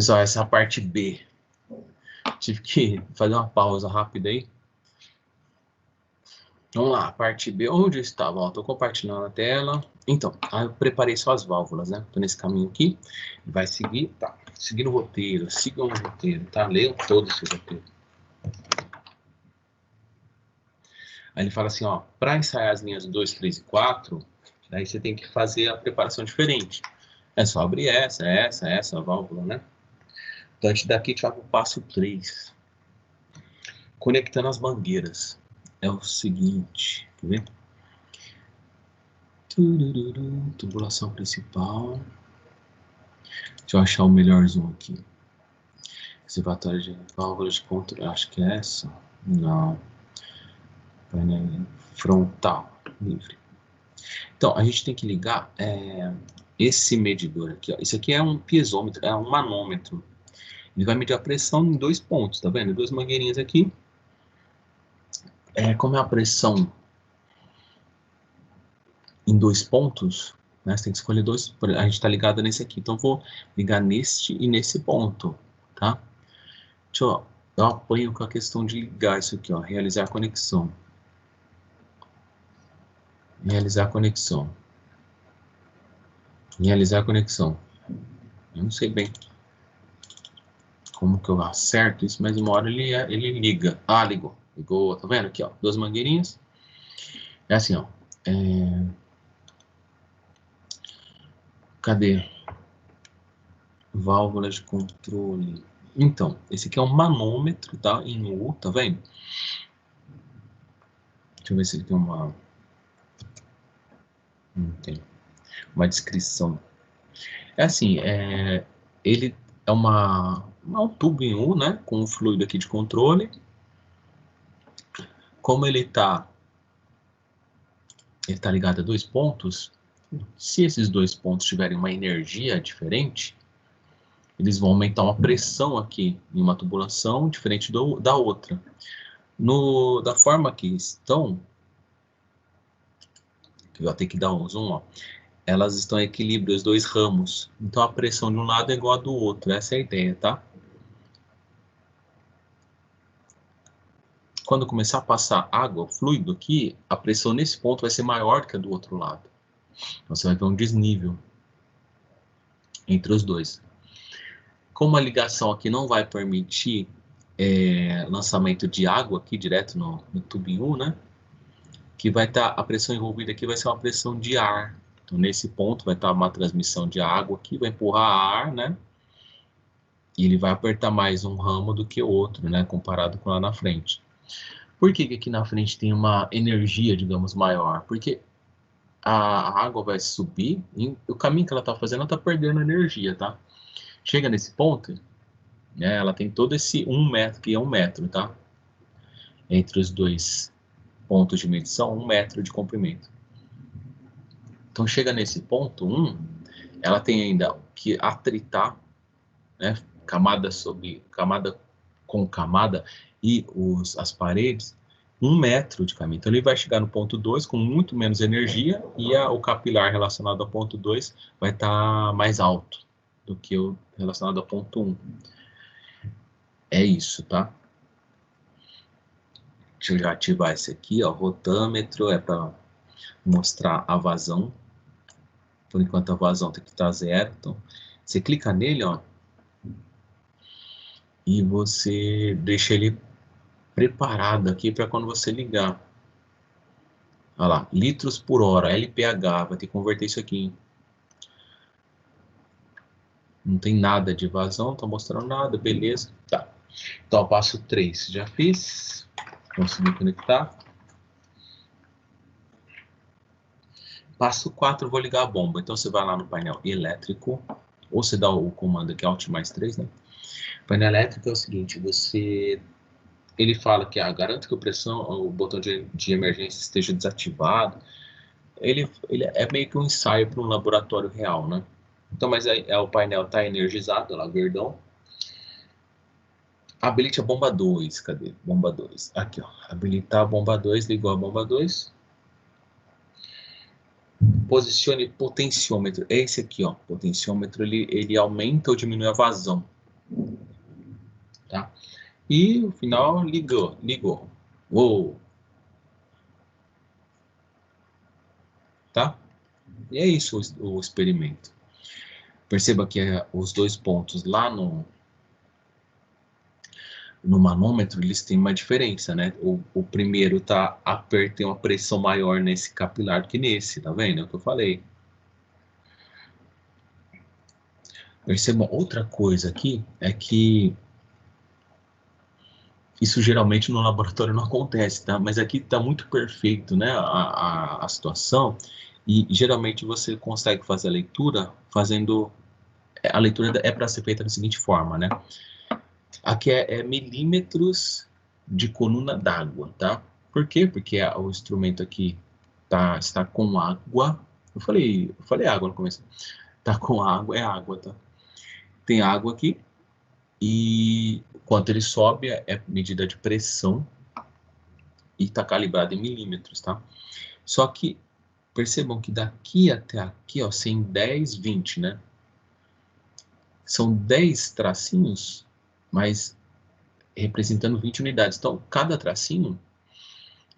Pessoal, essa é a parte B. Tive que fazer uma pausa rápida aí. Vamos lá, parte B. Onde eu estava? Ó, tô compartilhando a tela. Então, eu preparei só as válvulas, né? Tô nesse caminho aqui. Vai seguir, tá? Seguindo o roteiro, sigam o roteiro, tá? Leiam todo esse roteiro. Aí ele fala assim, ó, para ensaiar as linhas 2, 3 e 4, aí você tem que fazer a preparação diferente. É só abrir essa válvula, né? Então, a gente daqui já vai pro passo 3. Conectando as mangueiras. É o seguinte, quer ver? Tubulação principal. Deixa eu achar o melhor zoom aqui. Reservatório de válvulas de controle. Acho que é essa. Não. Painel frontal. Livre. Então, a gente tem que ligar esse medidor aqui. Ó. Isso aqui é um piezômetro, é um manômetro. Ele vai medir a pressão em 2 pontos, tá vendo? 2 mangueirinhas aqui. Como é a pressão em 2 pontos, né? Você tem que escolher 2. A gente está ligado nesse aqui, então vou ligar neste e nesse ponto, tá? Eu apanho com a questão de ligar isso aqui, ó, realizar a conexão. Realizar a conexão. Realizar a conexão. Eu não sei bem como que eu acerto isso, mas uma hora ele liga. Ah, ligou. Ligou, tá vendo aqui, ó, 2 mangueirinhas. É assim, ó. Cadê? Válvulas de controle. Então, esse aqui é um manômetro, tá? Em U, tá vendo? Deixa eu ver se ele tem uma... Não tem. Uma descrição. É assim, ele é um tubo em U, né? Com um fluido aqui de controle. Como ele tá ligado a 2 pontos, se esses 2 pontos tiverem uma energia diferente, eles vão aumentar uma pressão aqui em uma tubulação diferente da outra. Da forma que estão, que eu vou ter que dar um zoom, ó, elas estão em equilíbrio, os 2 ramos. Então a pressão de um lado é igual a do outro, essa é a ideia, tá? Quando começar a passar água, fluido aqui, a pressão nesse ponto vai ser maior que a do outro lado. Então você vai ter um desnível entre os dois. Como a ligação aqui não vai permitir lançamento de água aqui direto no tubinho, né? Que vai estar, a pressão envolvida aqui vai ser uma pressão de ar. Então nesse ponto vai estar uma transmissão de água aqui, vai empurrar ar, né? E ele vai apertar mais um ramo do que o outro, né? Comparado com lá na frente. Por que aqui na frente tem uma energia, digamos, maior? Porque a água vai subir e o caminho que ela está fazendo, ela está perdendo energia, tá? Chega nesse ponto, né, ela tem todo esse 1 metro, que é 1 metro, tá? Entre os 2 pontos de medição, 1 metro de comprimento. Então chega nesse ponto 1, ela tem ainda que atritar, né, camada sobre camada com camada e as paredes, 1 metro de caminho. Então ele vai chegar no ponto 2 com muito menos energia e o capilar relacionado ao ponto 2 vai estar mais alto do que o relacionado ao ponto 1. É isso, tá? Deixa eu já ativar esse aqui, ó, rotâmetro, é para mostrar a vazão. Por enquanto a vazão tem que estar 0. Então, você clica nele, ó, e você deixa ele preparado aqui para quando você ligar. Olha lá, litros por hora, LPH, vai ter que converter isso aqui, hein? Não tem nada de vazão, não tá mostrando nada, beleza. Tá. Então, passo 3, já fiz. Consegui conectar. Passo 4, vou ligar a bomba. Então, você vai lá no painel elétrico, ou você dá o comando aqui, Alt mais 3, né? O painel elétrico é o seguinte, ele fala que garante que o botão de emergência esteja desativado. Ele é meio que um ensaio para um laboratório real, né? Então, mas aí o painel está energizado, lá, verdão. Habilite a bomba 2, cadê? Bomba 2, aqui ó, habilitar a bomba 2, ligou a bomba 2. Posicione potenciômetro, é esse aqui ó, potenciômetro, ele aumenta ou diminui a vazão. Tá? E no final ligou. Uou! Tá? E é isso o experimento. Perceba que os dois pontos lá no manômetro, eles têm uma diferença, né? O primeiro tem uma pressão maior nesse capilar do que nesse, tá vendo? É o que eu falei. Perceba outra coisa aqui, é que isso geralmente no laboratório não acontece, tá? Mas aqui está muito perfeito, né? A situação, e geralmente você consegue fazer a leitura fazendo. A leitura é para ser feita da seguinte forma, né? Aqui é milímetros de coluna d'água, tá? Por quê? Porque o instrumento aqui está com água. Eu falei água no começo. Tá com água, é água, tá? Tem água aqui e quanto ele sobe é medida de pressão e está calibrado em milímetros, tá? Só que percebam que daqui até aqui, ó, sem 10, 20, né? São 10 tracinhos, mas representando 20 unidades. Então, cada tracinho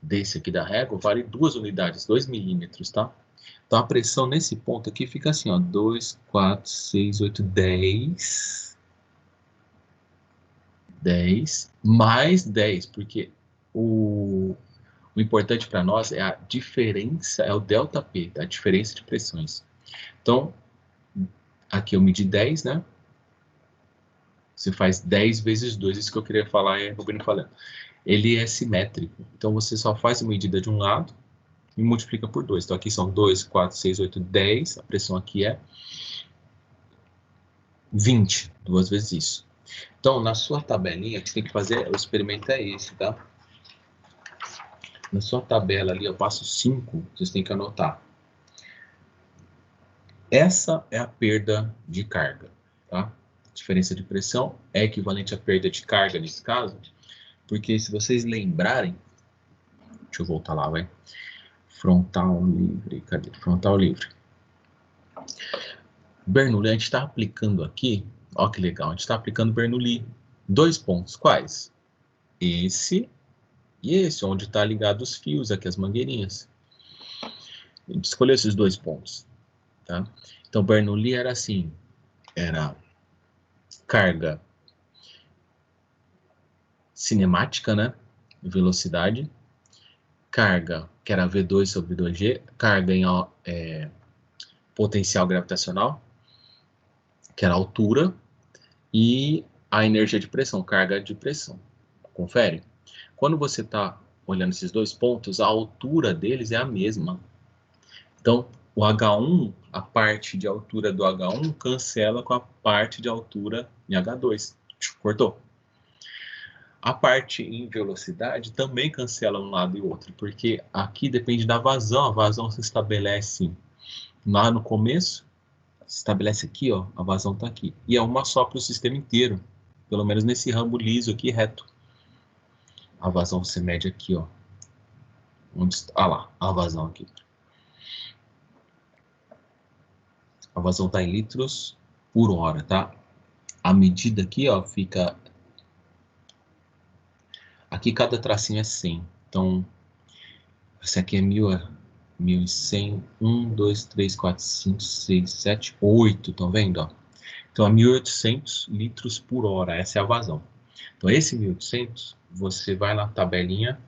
desse aqui da régua vale 2 unidades, 2 milímetros, tá? Então, a pressão nesse ponto aqui fica assim, ó, 2, 4, 6, 8, 10, 10, mais 10, porque o importante para nós é a diferença, é o ΔP, a diferença de pressões. Então, aqui eu medi 10, né? Você faz 10 vezes 2, isso que eu queria falar, é Rubino falando. Ele é simétrico, então você só faz a medida de um lado e multiplica por 2. Então aqui são 2, 4, 6, 8, 10, a pressão aqui é 20, duas vezes isso. Então, na sua tabelinha, que você tem que fazer, o experimento é esse, tá? Na sua tabela ali, eu passo 5, vocês têm que anotar. Essa é a perda de carga, tá? Diferença de pressão é equivalente à perda de carga nesse caso, porque se vocês lembrarem, deixa eu voltar lá, vai. Frontal livre, cadê? Frontal livre. Bernoulli, a gente está aplicando aqui, ó que legal, a gente está aplicando Bernoulli. 2 pontos, quais? Esse e esse, onde está ligado os fios aqui, as mangueirinhas. A gente escolheu esses 2 pontos, tá? Então, Bernoulli era assim, era carga cinemática, né? Velocidade. Carga, que era V2 sobre 2G. Carga em potencial gravitacional, que era altura. E a energia de pressão, carga de pressão. Confere? Quando você está olhando esses 2 pontos, a altura deles é a mesma. Então, o H1, a parte de altura do H1 cancela com a parte de altura em H2. Cortou? A parte em velocidade também cancela um lado e outro, porque aqui depende da vazão. A vazão se estabelece lá no começo, se estabelece aqui, ó, a vazão está aqui. E é uma só para o sistema inteiro, pelo menos nesse ramo liso aqui, reto. A vazão se mede aqui, ó. Onde está? Ah lá, a vazão aqui. A vazão está em litros por hora, tá? A medida aqui, ó, fica... Aqui cada tracinho é 100. Então, esse aqui é 1.100. 1, 2, 3, 4, 5, 6, 7, 8. Estão vendo, ó? Então, é 1.800 litros por hora. Essa é a vazão. Então, esse 1.800, você vai na tabelinha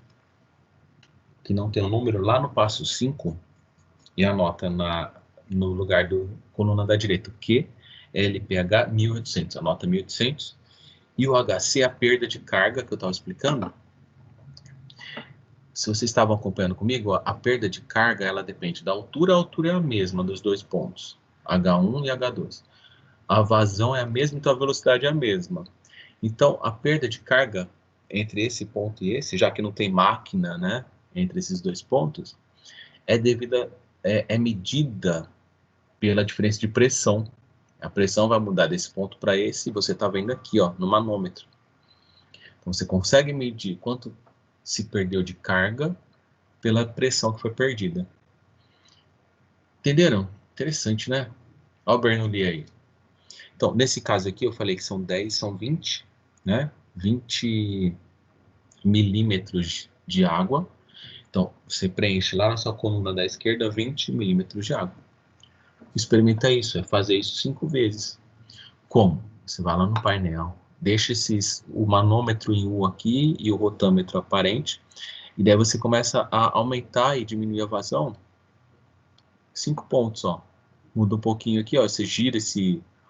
que não tem o número, lá no passo 5, e anota no lugar do coluna da direita, o Q, LPH 1.800, anota 1.800, e o HC, a perda de carga que eu estava explicando. Se vocês estavam acompanhando comigo, a perda de carga, ela depende da altura, a altura é a mesma dos 2 pontos, H1 e H2. A vazão é a mesma, então a velocidade é a mesma. Então, a perda de carga entre esse ponto e esse, já que não tem máquina, né, entre esses 2 pontos, é medida pela diferença de pressão. A pressão vai mudar desse ponto para esse, e você está vendo aqui, ó, no manômetro. Então, você consegue medir quanto se perdeu de carga pela pressão que foi perdida. Entenderam? Interessante, né? Olha o Bernoulli aí. Então, nesse caso aqui, eu falei que são 10, são 20, né? 20 milímetros de água. Então, você preenche lá na sua coluna da esquerda 20 milímetros de água. Experimenta isso, é fazer isso 5 vezes. Como? Você vai lá no painel, deixa o manômetro em U aqui e o rotâmetro aparente, e daí você começa a aumentar e diminuir a vazão 5 pontos, ó. Muda um pouquinho aqui, ó. Você gira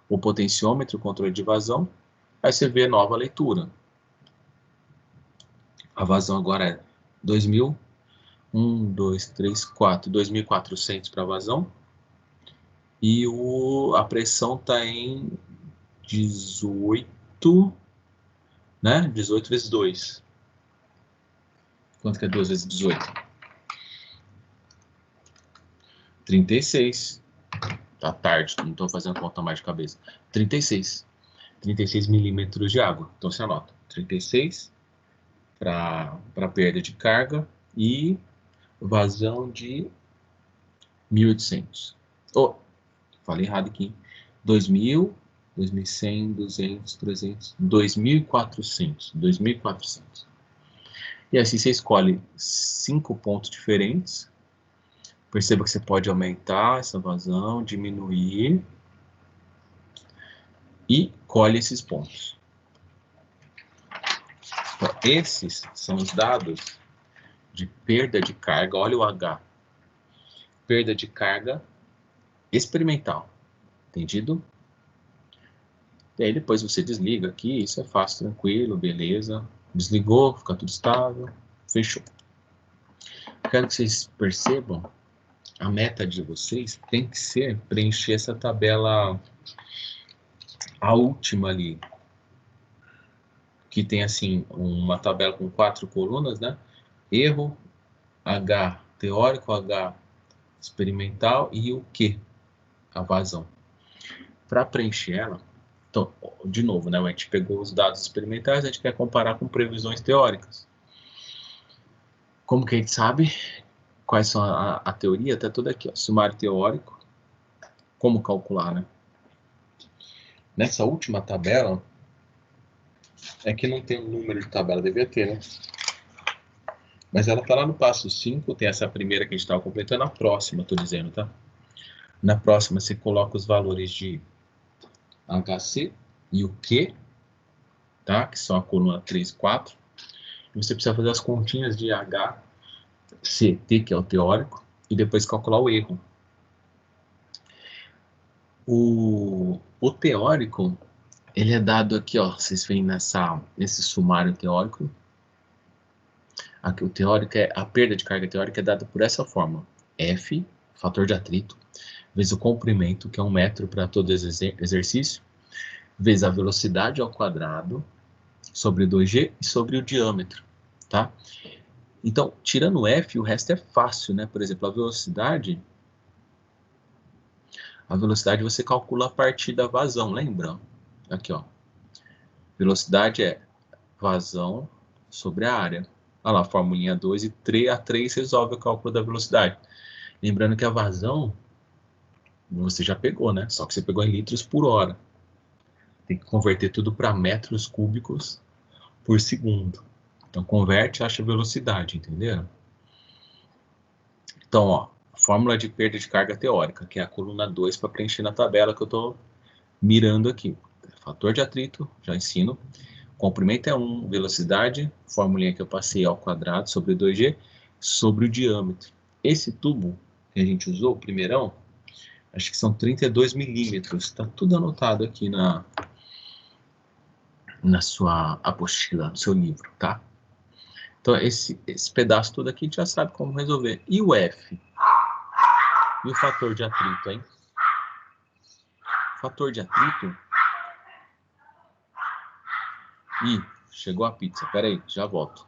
o potenciômetro, o controle de vazão, aí você vê nova leitura. A vazão agora é 2.000, 1, 2, 3, 4, 2.400 para vazão. E a pressão está em 18, né? 18 vezes 2. Quanto que é 2 vezes 18? 36. Tá tarde, não estou fazendo conta mais de cabeça. 36. 36 milímetros de água. Então você anota. 36 para perda de carga e vazão de 1.800. Oh, falei errado aqui. 2.000, 2.100, 200, 300, 2.400. 2.400. E assim você escolhe 5 pontos diferentes. Perceba que você pode aumentar essa vazão, diminuir e colhe esses pontos. Então, esses são os dados de perda de carga. Olha o H. Perda de carga experimental. Entendido? E aí depois você desliga aqui, isso é fácil, tranquilo, beleza. Desligou, fica tudo estável, fechou. Quero que vocês percebam, a meta de vocês tem que ser preencher essa tabela, a última ali, que tem assim, uma tabela com 4 colunas, né? Erro, H teórico, H experimental e o Q, a vazão. Para preencher ela, então, de novo, né? A gente pegou os dados experimentais, a gente quer comparar com previsões teóricas. Como que a gente sabe quais são a teoria? Tá tudo aqui, ó. Sumário teórico. Como calcular, né? Nessa última tabela, é que não tem o número de tabela, devia ter, né? Mas ela tá lá no passo 5, tem essa primeira que a gente estava completando, a próxima, tô dizendo, tá? Na próxima, você coloca os valores de HC e o Q, tá? Que são a coluna 3 e 4. E você precisa fazer as continhas de H, C, T, que é o teórico, e depois calcular o erro. O teórico, ele é dado aqui, ó, vocês veem nesse sumário teórico. Aqui o teórico a perda de carga teórica é dada por essa forma. F, fator de atrito, vezes o comprimento, que é 1 metro para todo exercício, vezes a velocidade ao quadrado, sobre 2G e sobre o diâmetro, tá? Então, tirando o F, o resto é fácil, né? Por exemplo, a velocidade você calcula a partir da vazão, lembra? Aqui, ó. Velocidade é vazão sobre a área. Olha lá, formulinha 2 e a 3 resolve o cálculo da velocidade. Lembrando que a vazão você já pegou, né? Só que você pegou em litros por hora. Tem que converter tudo para metros cúbicos por segundo. Então, converte e acha a velocidade, entendeu? Então, ó, fórmula de perda de carga teórica, que é a coluna 2 para preencher na tabela que eu estou mirando aqui. Fator de atrito, já ensino. Comprimento é 1, velocidade, formulinha que eu passei ao quadrado sobre 2G, sobre o diâmetro. Esse tubo que a gente usou, o primeirão, acho que são 32 milímetros. Está tudo anotado aqui na sua apostila, no seu livro, tá? Então, esse pedaço todo aqui a gente já sabe como resolver. E o F? E o fator de atrito, hein? Fator de atrito. Ih, chegou a pizza. Pera aí, já volto.